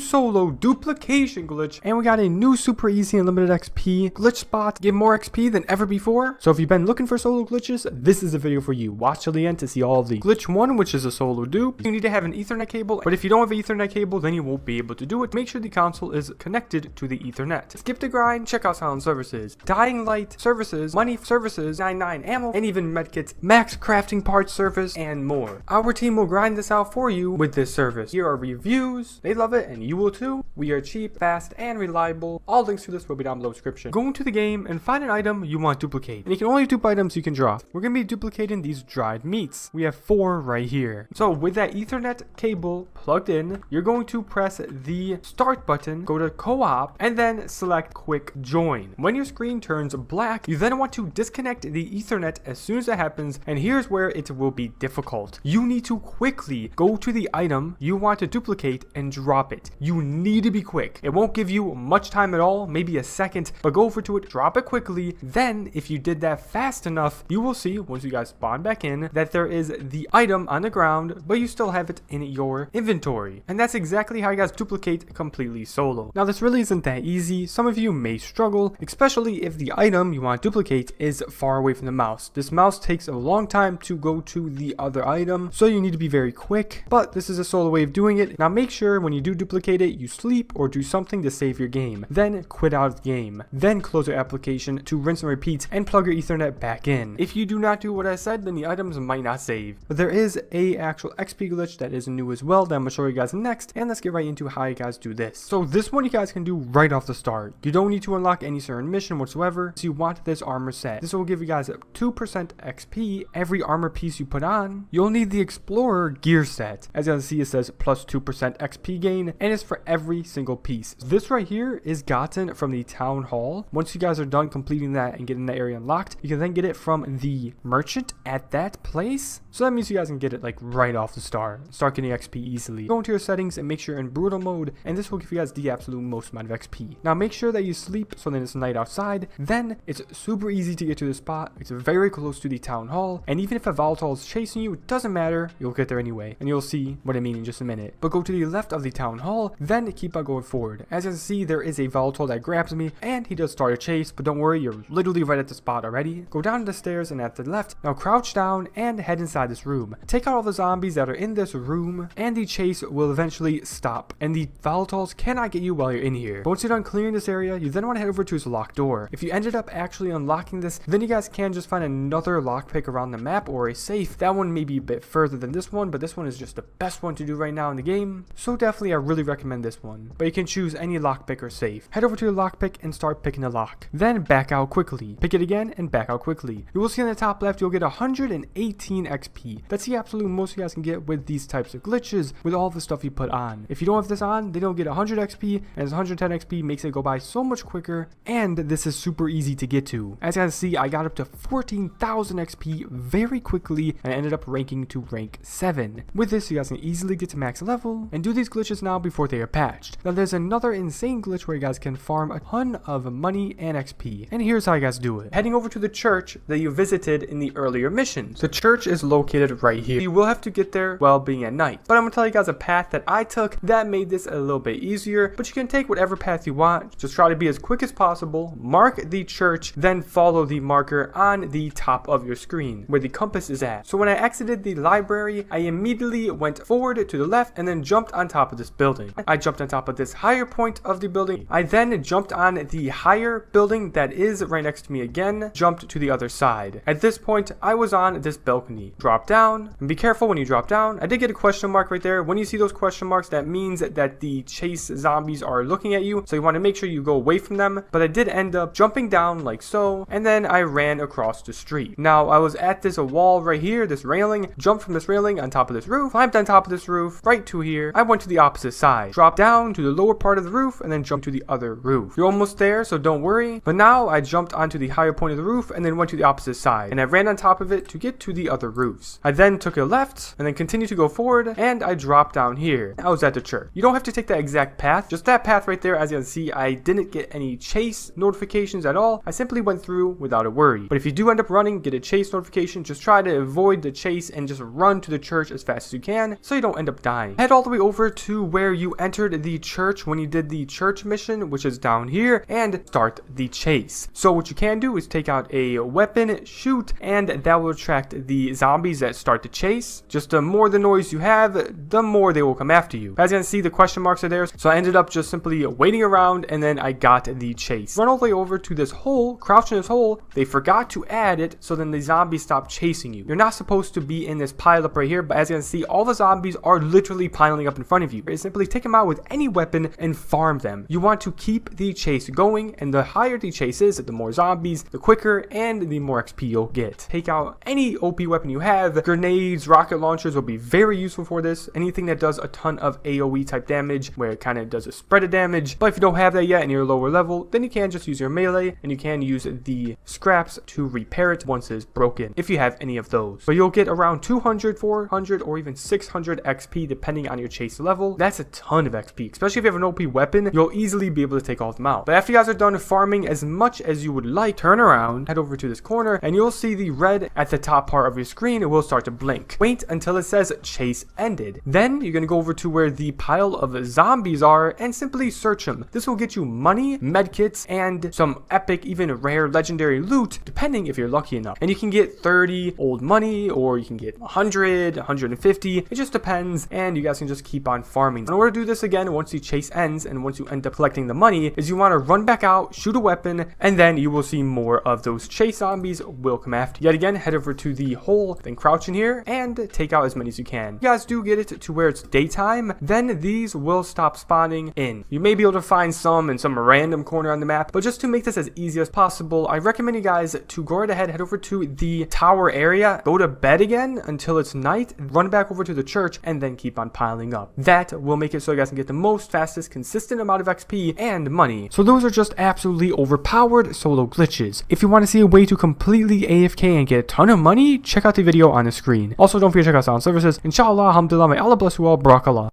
solo duplication glitch, and we got a new super easy unlimited XP glitch spot. Give more XP than ever before. So if you've been looking for solo glitches, this is the video for you. Watch till the end to see all of the glitch 1, which is a solo dupe. You need to have an Ethernet cable, but if you don't have an Ethernet cable, then you won't be able to do it. Make sure the console is connected to the Ethernet. Skip the grind, check out silent services, dying light services, money services, 99 ammo, and even medkits, max crafting parts service, and more. Our team will grind this out for you with this service. Here are reviews. They love it, and you will too. We are cheap, fast, and reliable. All links to this will be down below in the description. Go into the game and find an item you want to duplicate. And you can only dupe items you can draw. We're going to be duplicating these dried meats. We have 4 right here. So with that Ethernet cable plugged in, you're going to press the start button, go to co-op, and then select quick join. When your screen turns black, you then want to disconnect the Ethernet as soon as it happens, and here's where it will be difficult. You need to quickly go to the item you want to duplicate and drop it. You need to be quick. It won't give you much time at all, maybe a second, but go over to it, drop it quickly. Then if you did that fast enough, you will see once you guys spawn back in that there is the item on the ground, but you still have it in your inventory. And that's exactly how you guys duplicate completely solo. Now this really isn't that easy. Some of you may struggle, especially if the item you want to duplicate is far away from the mouse. This mouse takes a long time to go to the other item, so you need to be very quick, but this is a solo way of doing it. Now make sure when you do duplicate it, you sleep or do something to save your game. Then quit out of the game. Then close your application to rinse and repeat and plug your Ethernet back in. If you do not do what I said, then the items might not save. But there is a actual XP glitch that is new as well that I'm going to show you guys next, and let's get right into how you guys do this. So this one you guys can do right off the start. You don't need to unlock any certain mission whatsoever, so you want this armor set. This will give you guys 2% XP every armor piece you put on. You'll need the Explorer gear set. As you can see, it says plus 2% XP gain, and it's for every single piece. This right here is gotten from the town hall. Once you guys are done completing that and getting that area unlocked, you can then get it from the merchant at that place. So that means you guys can get it like right off the start getting XP easily. Go into your settings and make sure you're in brutal mode, and this will give you guys the absolute most amount of XP. Now make sure that you sleep so then it's night outside. Then it's super easy to get to the spot. It's very close to the town hall, and even if a volatile is chasing you, it doesn't matter, you'll get there anyway, and you'll see what I mean in just a minute. But go to the left of the town hall, then keep on going forward. As you can see, there is a volatile that grabs me, and he does start a chase, but don't worry, you're literally right at the spot already. Go down the stairs and at the left, now crouch down and head inside this room. Take out all the zombies that are in this room, and the chase will eventually stop, and the volatiles cannot get you while you're in here. But once you're done clearing this area, you then want to head over to this locked door. If you ended up actually unlocking this, then you guys can just find another lockpick around the map or a safe. That one may be a bit further than this one, but this one is just the best one to do right now in the game, so definitely I really recommend this one. But you can choose any lockpick or safe. Head over to the lockpick and start picking the lock. Then back out quickly. Pick it again and back out quickly. You will see on the top left you'll get 118 XP. That's the absolute most you guys can get with these types of glitches with all the stuff you put on. If you don't have this on, then you'll get 100 XP, and this 110 XP makes it go by so much quicker, and this is super easy to get to. As you guys see, I got up to 14,000 XP very quickly, and I ended up ranking to rank 7. With this, you guys can easily get to max level and do these glitches now before they are patched. Now there's another insane glitch where you guys can farm a ton of money and XP, and here's how you guys do it. Heading over to the church that you visited in the earlier missions. The church is located right here. You will have to get there while being at night, but I'm gonna tell you guys a path that I took that made this a little bit easier, but you can take whatever path you want. Just try to be as quick as possible, mark the church, then follow the marker on the top of your screen where the compass is at. So when I exited the library, I immediately went forward to the left and then jumped on top of this building. I jumped on top of this higher point of the building. I then jumped on the higher building that is right next to me again, jumped to the other side. At this point, I was on this balcony. Drop down, and be careful when you drop down. I did get a question mark right there. When you see those question marks, that means that the chase zombies are looking at you, so you want to make sure you go away from them. But I did end up jumping down like so, and then I ran across the street. Now I was at this wall right here, this railing, jumped from this railing on top of this roof, climbed on top of this roof, right to here. I went to the opposite side, dropped down to the lower part of the roof, and then jumped to the other roof. You're almost there, so don't worry. But now I jumped onto the higher point of the roof and then went to the opposite side, and I ran on top of it to get to the other roofs. I then took a left and then continued to go forward, and I dropped down here. I was at the church. You don't have to take that exact path, just that path right there. As you can see, I didn't get any chase notifications at all. I simply went through without a worry. But if you do end up running, get a chase notification, just try to avoid the chase and just run to the church as fast as you can so you don't end up dying. Head all the way over to where you you entered the church when you did the church mission, which is down here, and start the chase. So what you can do is take out a weapon, shoot, and that will attract the zombies that start the chase. Just the more the noise you have, the more they will come after you. As you can see, the question marks are there, so I ended up just simply waiting around, and then I got the chase. Run all the way over to this hole, crouch in this hole. They forgot to add it, so then the zombies stop chasing you. You're not supposed to be in this pile up right here, but as you can see, all the zombies are literally piling up in front of you. You simply take them out with any weapon and farm them. You want to keep the chase going, and the higher the chase is, the more zombies, the quicker, and the more XP you'll get. Take out any OP weapon you have. Grenades, rocket launchers will be very useful for this. Anything that does a ton of AoE type damage, where it kind of does a spread of damage. But if you don't have that yet and you're lower level, then you can just use your melee, and you can use the scraps to repair it once it's broken, if you have any of those. But you'll get around 200, 400, or even 600 XP depending on your chase level. That's a ton of XP, especially if you have an OP weapon. You'll easily be able to take all of them out. But after you guys are done farming as much as you would like, turn around, head over to this corner, and you'll see the red at the top part of your screen. It will start to blink. Wait until it says chase ended. Then you're gonna go over to where the pile of zombies are and simply search them. This will get you money, medkits, and some epic, even rare, legendary loot, depending if you're lucky enough. And you can get 30 old money, or you can get 100, 150. It just depends, and you guys can just keep on farming. In order to do this again, once the chase ends and once you end up collecting the money, is you want to run back out, shoot a weapon, and then you will see more of those chase zombies will come after you. Yet again, head over to the hole, then crouch in here, and take out as many as you can. If you guys do get it to where it's daytime, then these will stop spawning in. You may be able to find some in some random corner on the map, but just to make this as easy as possible, I recommend you guys to go right ahead, head over to the tower area, go to bed again until it's night, run back over to the church, and then keep on piling up. That will make it so you guys can get the most, fastest, consistent amount of XP and money. So those are just absolutely overpowered solo glitches. If you want to see a way to completely AFK and get a ton of money, check out the video on the screen. Also, don't forget to check out Sound Services. Inshallah, alhamdulillah, may Allah bless you all, barakallah.